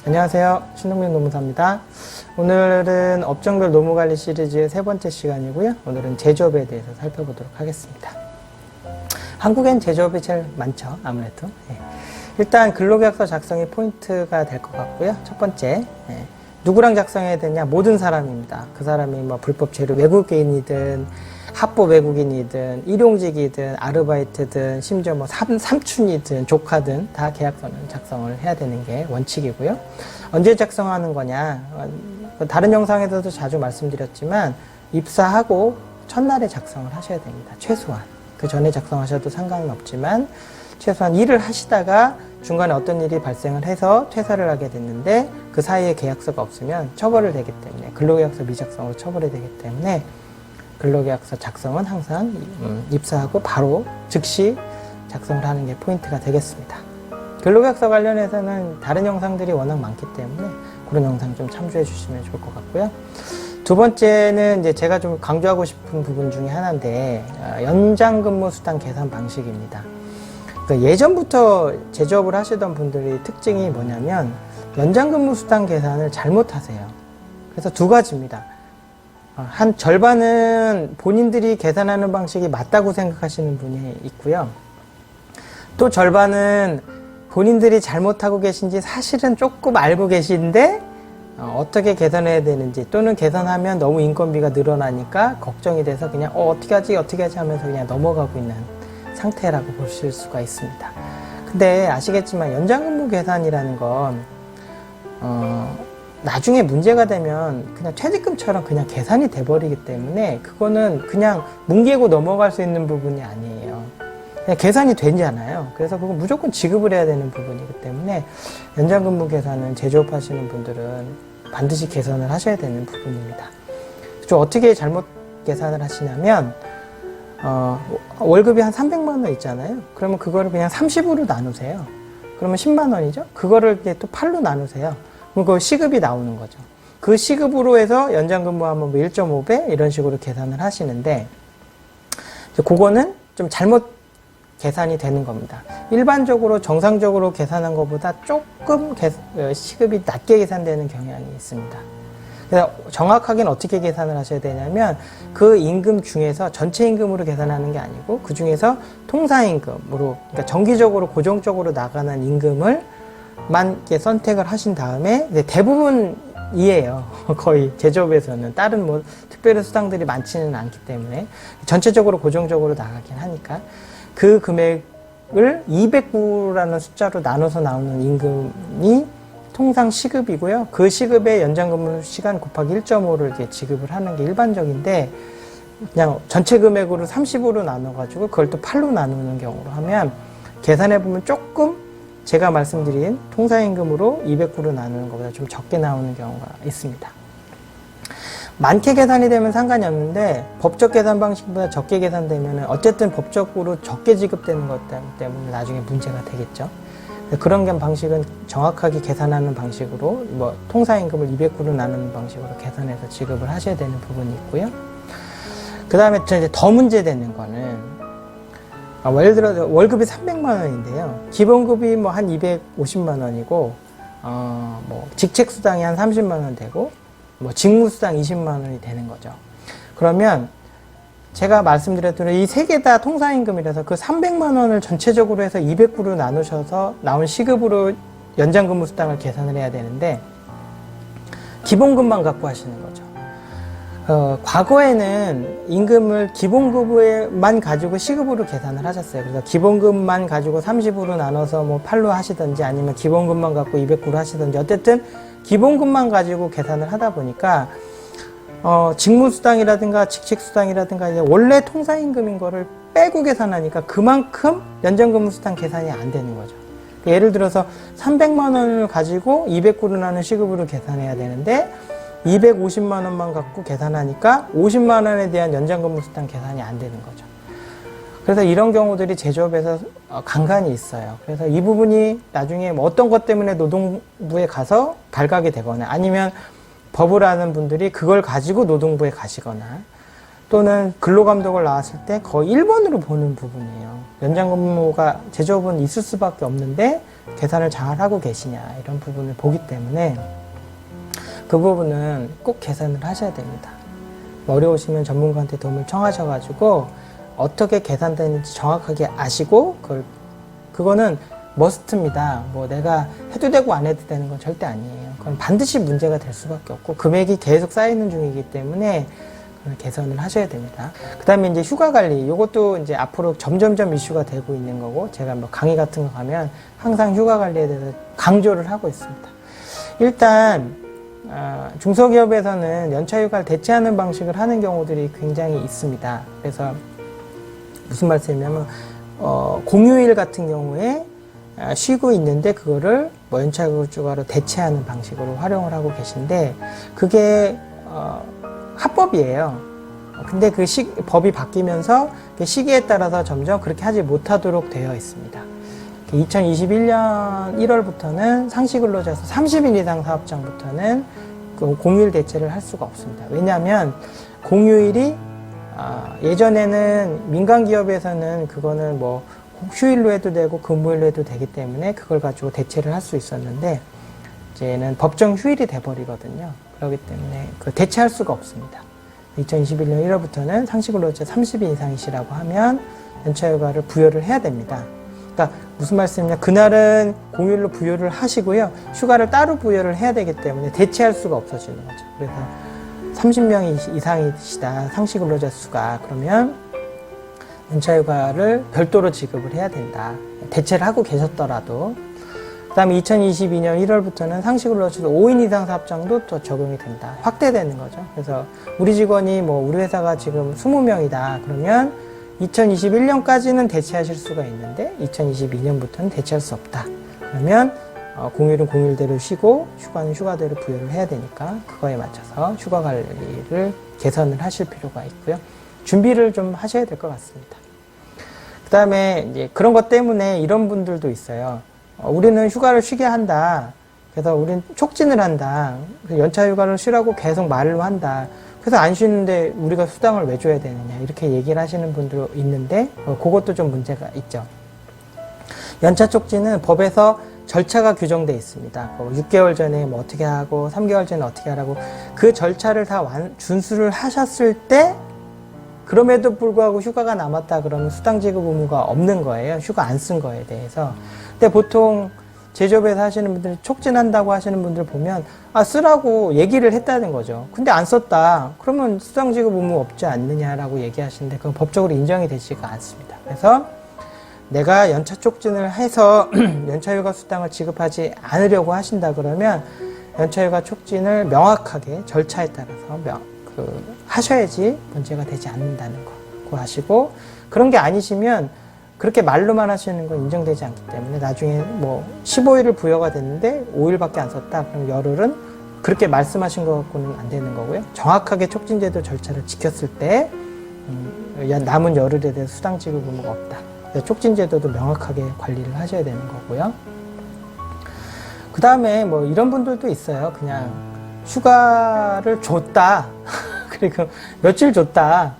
안녕하세요. 신동민 노무사입니다. 오늘은 업종별 노무관리 시리즈의 세 번째 시간이고요. 오늘은 제조업에 대해서 살펴보도록 하겠습니다. 한국엔 제조업이 제일 많죠. 아무래도. 일단 근로계약서 작성이 포인트가 될 것 같고요. 첫 번째, 누구랑 작성해야 되냐? 모든 사람입니다. 그 사람이 뭐 불법 재료 외국인이든 합법 외국인이든 일용직이든 아르바이트든 심지어 뭐 삼촌이든 조카든 다 계약서는 작성을 해야 되는 게 원칙이고요. 언제 작성하는 거냐? 다른 영상에서도 자주 말씀드렸지만 입사하고 첫날에 작성을 하셔야 됩니다. 최소한. 그 전에 작성하셔도 상관은 없지만 최소한 일을 하시다가 중간에 어떤 일이 발생을 해서 퇴사를 하게 됐는데 그 사이에 계약서가 없으면 처벌이 되기 때문에 근로계약서 미작성으로 처벌이 되기 때문에 근로계약서 작성은 항상 입사하고 바로 즉시 작성을 하는 게 포인트가 되겠습니다. 근로계약서 관련해서는 다른 영상들이 워낙 많기 때문에 그런 영상 좀 참조해 주시면 좋을 것 같고요. 두 번째는 이제 제가 좀 강조하고 싶은 부분 중에 하나인데 연장근무 수당 계산 방식입니다. 그러니까 예전부터 제조업을 하시던 분들의 특징이 뭐냐면 연장근무 수당 계산을 잘못하세요. 그래서 두 가지입니다. 한 절반은 본인들이 계산하는 방식이 맞다고 생각하시는 분이 있고요. 또 절반은 본인들이 잘못하고 계신지 사실은 조금 알고 계신데 어떻게 계산해야 되는지 또는 계산하면 너무 인건비가 늘어나니까 걱정이 돼서 그냥 어떻게 하지 하면서 그냥 넘어가고 있는 상태라고 보실 수가 있습니다. 근데 아시겠지만 연장근무 계산이라는 건 나중에 문제가 되면 그냥 퇴직금처럼 그냥 계산이 돼버리기 때문에 그거는 그냥 뭉개고 넘어갈 수 있는 부분이 아니에요. 그냥 계산이 되잖아요. 그래서 그건 무조건 지급을 해야 되는 부분이기 때문에 연장근무 계산은 제조업 하시는 분들은 반드시 계산을 하셔야 되는 부분입니다. 좀 어떻게 잘못 계산을 하시냐면 월급이 한 300만 원 있잖아요. 그러면 그거를 그냥 30으로 나누세요. 그러면 10만 원이죠. 그거를 또 8로 나누세요. 그럼 그 시급이 나오는 거죠. 그 시급으로 해서 연장근무하면 뭐 1.5배 이런 식으로 계산을 하시는데 그거는 좀 잘못 계산이 되는 겁니다. 일반적으로 정상적으로 계산한 것보다 조금 시급이 낮게 계산되는 경향이 있습니다. 그래서 정확하게는 어떻게 계산을 하셔야 되냐면 그 임금 중에서 전체 임금으로 계산하는 게 아니고 그 중에서 통상임금으로 그러니까 정기적으로 고정적으로 나가는 임금을 만 선택을 하신 다음에 대부분이에요. 거의 제조업에서는 다른 뭐 특별한 수당들이 많지는 않기 때문에 전체적으로 고정적으로 나가긴 하니까 그 금액을 209라는 숫자로 나눠서 나오는 임금이 통상 시급이고요. 그 시급에 연장근무 시간 곱하기 1.5를 이제 지급을 하는 게 일반적인데 그냥 전체 금액으로 30으로 나눠가지고 그걸 또 8로 나누는 경우로 하면 계산해보면 조금 제가 말씀드린 통상임금으로 209로 나누는 것보다 좀 적게 나오는 경우가 있습니다. 많게 계산이 되면 상관이 없는데 법적 계산 방식보다 적게 계산되면 어쨌든 법적으로 적게 지급되는 것 때문에 나중에 문제가 되겠죠. 그런 방식은 정확하게 계산하는 방식으로 뭐 통상임금을 209로 나누는 방식으로 계산해서 지급을 하셔야 되는 부분이 있고요. 그 다음에 이제 더 문제되는 거는 예를 들어 월급이 300만 원인데요. 기본급이 뭐 한 250만 원이고 뭐 직책수당이 한 30만 원 되고 뭐 직무수당 20만 원이 되는 거죠. 그러면 제가 말씀드렸던 이 세 개 다 통상임금이라서 그 300만 원을 전체적으로 해서 209로 나누셔서 나온 시급으로 연장근무 수당을 계산을 해야 되는데 기본급만 갖고 하시는 거죠. 과거에는 임금을 기본급만 가지고 시급으로 계산을 하셨어요. 그래서 기본급만 가지고 30으로 나눠서 뭐 8로 하시든지 아니면 기본급만 갖고 209로 하시든지 어쨌든 기본급만 가지고 계산을 하다 보니까 직무수당이라든가 직책수당이라든가 이제 원래 통상임금인 거를 빼고 계산하니까 그만큼 연장근무수당 계산이 안 되는 거죠. 예를 들어서 300만 원을 가지고 209로 나눈 시급으로 계산해야 되는데 250만 원만 갖고 계산하니까 50만 원에 대한 연장근무수당 계산이 안 되는 거죠. 그래서 이런 경우들이 제조업에서 간간히 있어요. 그래서 이 부분이 나중에 뭐 어떤 것 때문에 노동부에 가서 발각이 되거나 아니면 법을 아는 분들이 그걸 가지고 노동부에 가시거나 또는 근로감독을 나왔을 때 거의 1번으로 보는 부분이에요. 연장근무가 제조업은 있을 수밖에 없는데 계산을 잘 하고 계시냐 이런 부분을 보기 때문에 그 부분은 꼭 계산을 하셔야 됩니다. 어려우시면 전문가한테 도움을 청하셔가지고 어떻게 계산되는지 정확하게 아시고 그거는 머스트입니다. 뭐 내가 해도 되고 안 해도 되는 건 절대 아니에요. 그건 반드시 문제가 될 수밖에 없고 금액이 계속 쌓이는 중이기 때문에 개선을 하셔야 됩니다. 그 다음에 이제 휴가 관리, 이것도 이제 앞으로 점점점 이슈가 되고 있는 거고, 제가 뭐 강의 같은 거 가면 항상 휴가 관리에 대해서 강조를 하고 있습니다. 일단, 중소기업에서는 연차 휴가를 대체하는 방식을 하는 경우들이 굉장히 있습니다. 그래서 무슨 말씀이냐면, 공휴일 같은 경우에 쉬고 있는데 그거를 뭐 연차 휴가로 대체하는 방식으로 활용을 하고 계신데, 그게, 합법이에요. 근데 그 법이 바뀌면서 그 시기에 따라서 점점 그렇게 하지 못하도록 되어 있습니다. 2021년 1월부터는 상시근로자에서 30일 이상 사업장부터는 그 공휴일 대체를 할 수가 없습니다. 왜냐하면 공휴일이 예전에는 민간 기업에서는 그거는 뭐 휴일로 해도 되고 근무일로 해도 되기 때문에 그걸 가지고 대체를 할 수 있었는데 이제는 법정 휴일이 돼버리거든요. 그렇기 때문에 그 대체할 수가 없습니다. 2021년 1월부터는 상시근로자 30일 이상이시라고 하면 연차휴가를 부여를 해야 됩니다. 그러니까 무슨 말씀이냐, 그날은 공휴일로 부여를 하시고요, 휴가를 따로 부여를 해야 되기 때문에 대체할 수가 없어지는 거죠. 그래서 30명 이상이시다, 상시근로자 수가, 그러면 연차휴가를 별도로 지급을 해야 된다. 대체를 하고 계셨더라도. 그 다음에 2022년 1월부터는 상시근로자도 5인 이상 사업장도 또 적용이 된다. 확대되는 거죠. 그래서 우리 직원이 뭐 우리 회사가 지금 20명이다. 그러면 2021년까지는 대체하실 수가 있는데 2022년부터는 대체할 수 없다. 그러면 공휴일은 공휴일대로 쉬고 휴가는 휴가대로 부여를 해야 되니까 그거에 맞춰서 휴가 관리를 개선을 하실 필요가 있고요. 준비를 좀 하셔야 될 것 같습니다. 그 다음에 이제 그런 것 때문에 이런 분들도 있어요. 우리는 휴가를 쉬게 한다. 그래서 우리는 촉진을 한다. 연차 휴가를 쉬라고 계속 말을 한다. 그래서 안 쉬는데 우리가 수당을 왜 줘야 되느냐. 이렇게 얘기를 하시는 분도 있는데 그것도 좀 문제가 있죠. 연차 촉진은 법에서 절차가 규정되어 있습니다. 6개월 전에 뭐 어떻게 하고 3개월 전에 어떻게 하라고 그 절차를 다 준수를 하셨을 때 그럼에도 불구하고 휴가가 남았다 그러면 수당 지급 의무가 없는 거예요. 휴가 안 쓴 거에 대해서. 근데 보통 제조업에서 하시는 분들, 촉진한다고 하시는 분들 보면 쓰라고 얘기를 했다는 거죠. 근데 안 썼다. 그러면 수당 지급 의무 없지 않느냐라고 얘기하시는데 그건 법적으로 인정이 되지가 않습니다. 그래서 내가 연차 촉진을 해서 연차휴가 수당을 지급하지 않으려고 하신다 그러면 연차휴가 촉진을 명확하게 절차에 따라서 하셔야지 문제가 되지 않는다는 거 그거 하시고, 그런 게 아니시면 그렇게 말로만 하시는 건 인정되지 않기 때문에 나중에 뭐 15일을 부여가 됐는데 5일밖에 안 썼다. 그럼 열흘은 그렇게 말씀하신 것 갖고는 안 되는 거고요. 정확하게 촉진제도 절차를 지켰을 때 남은 열흘에 대해서 수당 지급 의무가 없다. 촉진제도도 명확하게 관리를 하셔야 되는 거고요. 그 다음에 뭐 이런 분들도 있어요. 그냥 휴가를 줬다. 그리고 며칠 줬다.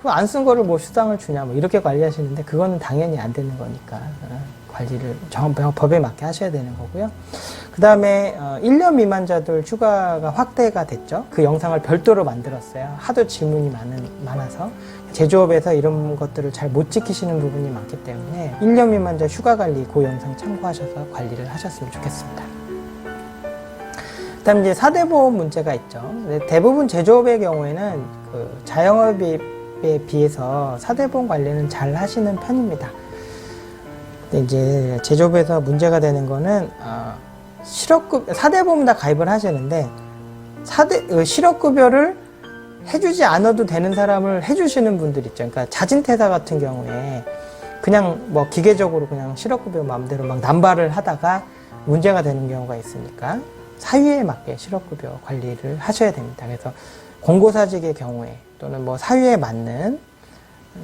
안 쓴 거를 뭐 수당을 주냐. 뭐 이렇게 관리하시는데 그거는 당연히 안 되는 거니까 관리를 법에 맞게 하셔야 되는 거고요. 그 다음에 1년 미만자들 휴가가 확대가 됐죠. 그 영상을 별도로 만들었어요. 하도 질문이 많아서. 제조업에서 이런 것들을 잘 못 지키시는 부분이 많기 때문에 1년 미만자 휴가 관리 그 영상 참고하셔서 관리를 하셨으면 좋겠습니다. 그 다음에 이제 4대 보험 문제가 있죠. 대부분 제조업의 경우에는 그 자영업에 비해서 4대 보험 관리는 잘 하시는 편입니다. 근데 이제 제조업에서 문제가 되는 거는 실업급여, 4대 보험 다 가입을 하시는데 실업급여를 해주지 않아도 되는 사람을 해주시는 분들 있죠. 그러니까 자진퇴사 같은 경우에 그냥 뭐 기계적으로 그냥 실업급여 마음대로 막 남발을 하다가 문제가 되는 경우가 있으니까 사유에 맞게 실업급여 관리를 하셔야 됩니다. 그래서 공고사직의 경우에 또는 뭐 사유에 맞는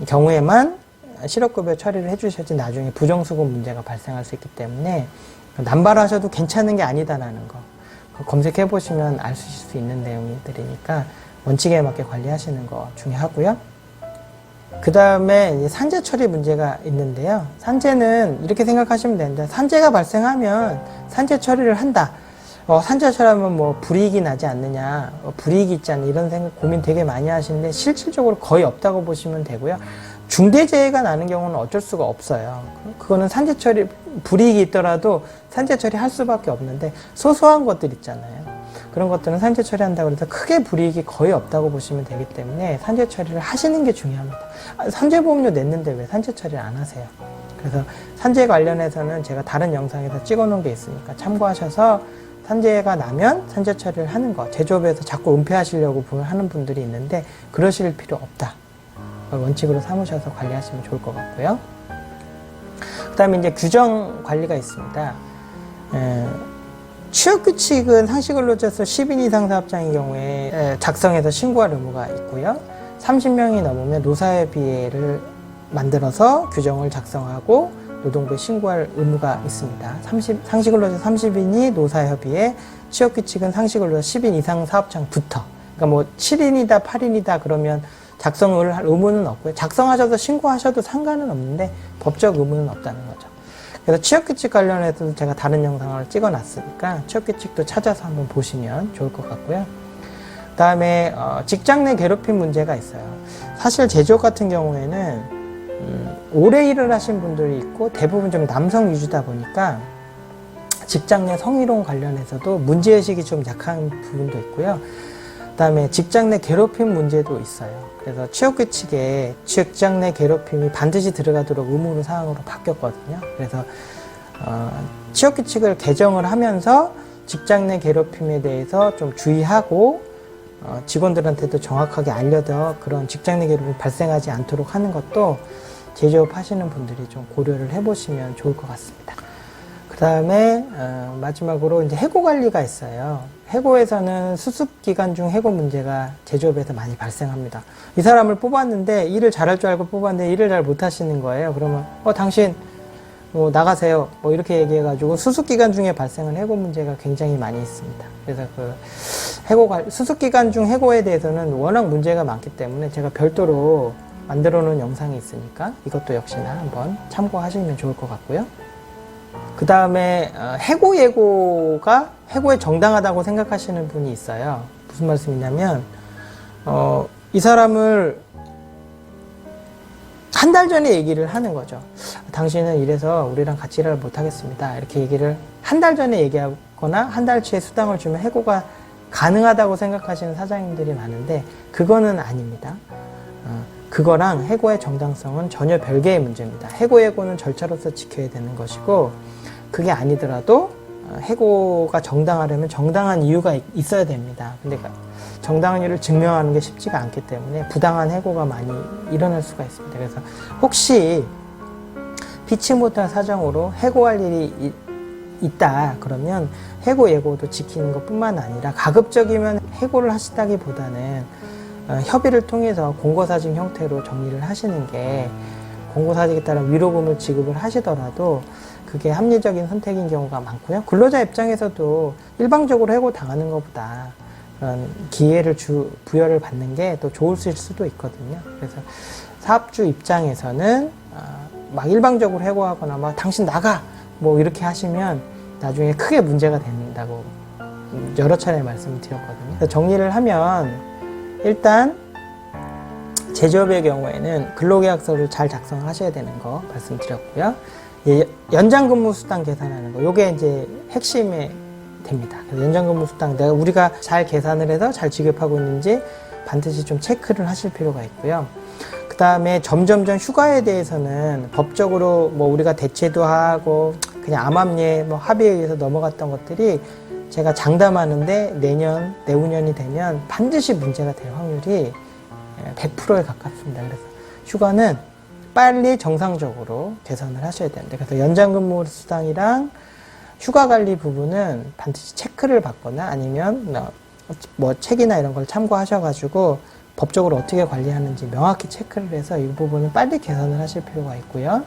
경우에만 실업급여 처리를 해주셔야지 나중에 부정수급 문제가 발생할 수 있기 때문에 남발하셔도 괜찮은 게 아니다라는 거 검색해 보시면 알 수 있는 내용들이니까 원칙에 맞게 관리하시는 거 중요하고요. 그 다음에 산재 처리 문제가 있는데요. 산재는 이렇게 생각하시면 되는데, 산재가 발생하면 산재 처리를 한다. 산재 처리하면 뭐 불이익이 나지 않느냐, 불이익이 있지 않느냐, 이런 생각, 고민 되게 많이 하시는데 실질적으로 거의 없다고 보시면 되고요. 중대재해가 나는 경우는 어쩔 수가 없어요. 그거는 산재 처리, 불이익이 있더라도 산재 처리할 수밖에 없는데, 소소한 것들 있잖아요. 그런 것들은 산재 처리한다고 해서 크게 불이익이 거의 없다고 보시면 되기 때문에 산재 처리를 하시는 게 중요합니다. 산재보험료 냈는데 왜 산재 처리를 안 하세요? 그래서 산재 관련해서는 제가 다른 영상에서 찍어 놓은 게 있으니까 참고하셔서 산재가 나면 산재 처리를 하는 거, 제조업에서 자꾸 은폐하시려고 하는 분들이 있는데 그러실 필요 없다. 원칙으로 삼으셔서 관리하시면 좋을 것 같고요. 그 다음에 이제 규정 관리가 있습니다. 취업규칙은 상시근로자수 10인 이상 사업장의 경우에 작성해서 신고할 의무가 있고요. 30명이 넘으면 노사협의회를 만들어서 규정을 작성하고 노동부에 신고할 의무가 있습니다. 상시근로자 30인이 노사협의회, 취업규칙은 상시근로자 10인 이상 사업장부터. 그러니까 뭐 7인이다 8인이다 그러면 작성을 할 의무는 없고요. 작성하셔서 신고하셔도 상관은 없는데 법적 의무는 없다는 거죠. 그래서 취업규칙 관련해서도 제가 다른 영상을 찍어 놨으니까 취업규칙도 찾아서 한번 보시면 좋을 것 같고요. 그 다음에 직장 내 괴롭힘 문제가 있어요. 사실 제조업 같은 경우에는 오래 일을 하신 분들이 있고 대부분 좀 남성 위주다 보니까 직장 내 성희롱 관련해서도 문제의식이 좀 약한 부분도 있고요. 그 다음에 직장 내 괴롭힘 문제도 있어요. 그래서 취업규칙에 직장 내 괴롭힘이 반드시 들어가도록 의무 사항으로 바뀌었거든요. 그래서 취업규칙을 개정을 하면서 직장 내 괴롭힘에 대해서 좀 주의하고 직원들한테도 정확하게 알려서 그런 직장 내 괴롭힘이 발생하지 않도록 하는 것도 제조업 하시는 분들이 좀 고려를 해보시면 좋을 것 같습니다. 그 다음에 마지막으로 이제 해고 관리가 있어요. 해고에서는 수습 기간 중 해고 문제가 제조업에서 많이 발생합니다. 이 사람을 뽑았는데 일을 잘할 줄 알고 뽑았는데 일을 잘 못하시는 거예요. 그러면 당신 뭐 나가세요. 뭐 이렇게 얘기해가지고 수습 기간 중에 발생한 해고 문제가 굉장히 많이 있습니다. 그래서 그 수습 기간 중 해고에 대해서는 워낙 문제가 많기 때문에 제가 별도로 만들어 놓은 영상이 있으니까 이것도 역시나 한번 참고하시면 좋을 것 같고요. 그 다음에 해고 예고가 해고에 정당하다고 생각하시는 분이 있어요. 무슨 말씀이냐면 이 사람을 한 달 전에 얘기를 하는 거죠. 당신은 이래서 우리랑 같이 일을 못하겠습니다. 이렇게 얘기를 한 달 전에 얘기하거나 한 달치의 수당을 주면 해고가 가능하다고 생각하시는 사장님들이 많은데 그거는 아닙니다. 그거랑 해고의 정당성은 전혀 별개의 문제입니다. 해고 예고는 절차로서 지켜야 되는 것이고 그게 아니더라도 해고가 정당하려면 정당한 이유가 있어야 됩니다. 근데 정당한 이유를 증명하는 게 쉽지가 않기 때문에 부당한 해고가 많이 일어날 수가 있습니다. 그래서 혹시 피치 못할 사정으로 해고할 일이 있다 그러면 해고 예고도 지키는 것뿐만 아니라 가급적이면 해고를 하시다기보다는 협의를 통해서 공고사직 형태로 정리를 하시는 게 공고사직에 따른 위로금을 지급을 하시더라도 그게 합리적인 선택인 경우가 많고요. 근로자 입장에서도 일방적으로 해고 당하는 것보다 그런 기회를 부여를 받는 게 또 좋을 수도 있거든요. 그래서 사업주 입장에서는 막 일방적으로 해고하거나 막 당신 나가 뭐 이렇게 하시면 나중에 크게 문제가 된다고 여러 차례 말씀을 드렸거든요. 그래서 정리를 하면 일단 제조업의 경우에는 근로계약서를 잘 작성하셔야 되는 거 말씀드렸고요. 연장근무 수당 계산하는 거, 요게 이제 핵심이 됩니다. 연장근무 수당 우리가 잘 계산을 해서 잘 지급하고 있는지 반드시 좀 체크를 하실 필요가 있고요. 그 다음에 점점점 휴가에 대해서는 법적으로 뭐 우리가 대체도 하고 그냥 암암리에 뭐 합의에 의해서 넘어갔던 것들이 제가 장담하는데 내후년이 되면 반드시 문제가 될 확률이 100%에 가깝습니다. 그래서 휴가는 빨리 정상적으로 계산을 하셔야 됩니다. 그래서 연장근무 수당이랑 휴가 관리 부분은 반드시 체크를 받거나 아니면 뭐 책이나 이런 걸 참고하셔가지고 법적으로 어떻게 관리하는지 명확히 체크를 해서 이 부분은 빨리 계산을 하실 필요가 있고요.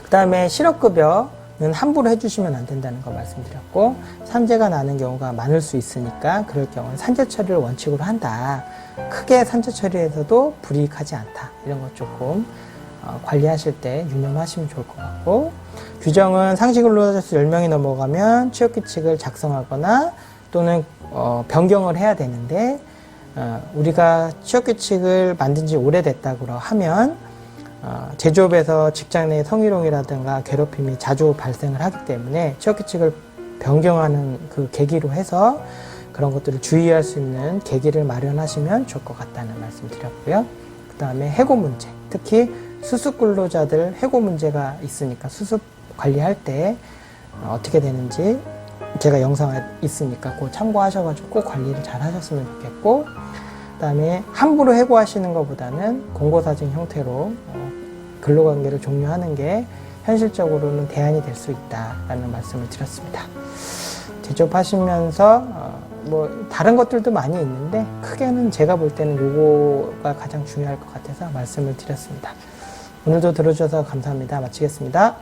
그 다음에 실업급여는 함부로 해주시면 안 된다는 거 말씀드렸고, 산재가 나는 경우가 많을 수 있으니까 그럴 경우는 산재 처리를 원칙으로 한다. 크게 산재 처리에서도 불이익하지 않다. 이런 것 조금 관리하실 때 유념하시면 좋을 것 같고, 규정은 상시 근로자 수 10명이 넘어가면 취업규칙을 작성하거나 또는 변경을 해야 되는데, 우리가 취업규칙을 만든 지 오래됐다고 하면 제조업에서 직장 내 성희롱이라든가 괴롭힘이 자주 발생을 하기 때문에 취업규칙을 변경하는 그 계기로 해서 그런 것들을 주의할 수 있는 계기를 마련하시면 좋을 것 같다는 말씀 드렸고요. 그 다음에 해고 문제, 특히 수습 근로자들 해고 문제가 있으니까 수습 관리할 때 어떻게 되는지 제가 영상에 있으니까 꼭 참고하셔가지고 꼭 관리를 잘 하셨으면 좋겠고, 그 다음에 함부로 해고하시는 것보다는 공고사직 형태로 근로관계를 종료하는 게 현실적으로는 대안이 될 수 있다라는 말씀을 드렸습니다. 제조업 하시면서 뭐 다른 것들도 많이 있는데 크게는 제가 볼 때는 요거가 가장 중요할 것 같아서 말씀을 드렸습니다. 오늘도 들어주셔서 감사합니다. 마치겠습니다.